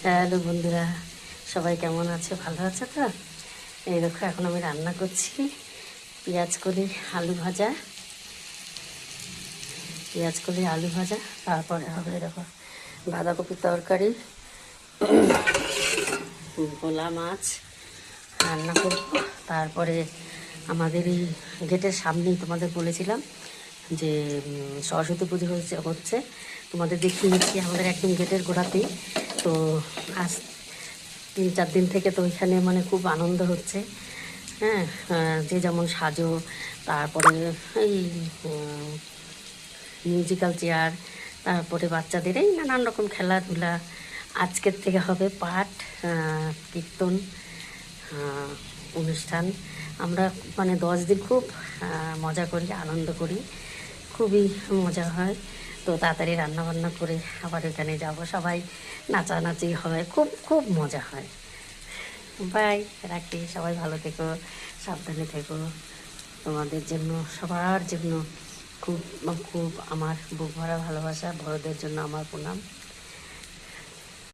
Hello বন্ধুরা, সবাই কেমন আছে? ভালো আছে তো? এই দেখো, এখন আমি রান্না করছি পেঁয়াজ কলি আলু ভাজা। পেঁয়াজ কলি আলু ভাজা, তারপরে হবে দেখো বাঁধাকপির তরকারি, ভোলা মাছ রান্না করব। তারপরে আমাদের এই গেটের সামনেই তোমাদের বলেছিলাম যে সরস্বতী পুজো হচ্ছে তোমাদের দেখিয়েছি আমাদের একদম গেটের গোড়াতেই। তো আজ 3-4 দিন থেকে তো ওইখানে মানে খুব আনন্দ হচ্ছে। হ্যাঁ, যে যেমন সাজো, তারপরে এই মিউজিক্যাল চেয়ার, তারপরে বাচ্চাদের এই নানান রকম খেলাধুলা। আজকের থেকে হবে পাঠ, কীর্তন অনুষ্ঠান। আমরা মানে 10 দিন খুব মজা করি, আনন্দ করি, খুবই মজা হয়। তো তাড়াতাড়ি রান্নাবান্না করে আবার ওখানে যাব, সবাই নাচানাচি হয়, খুব খুব মজা হয়। বাই, রাখি। সবাই ভালো থেকো, সাবধানে থেকো। তোমাদের জন্য, সবার জন্য খুব খুব আমার বুক ভরা ভালোবাসা। বড়দের জন্য আমার প্রণাম।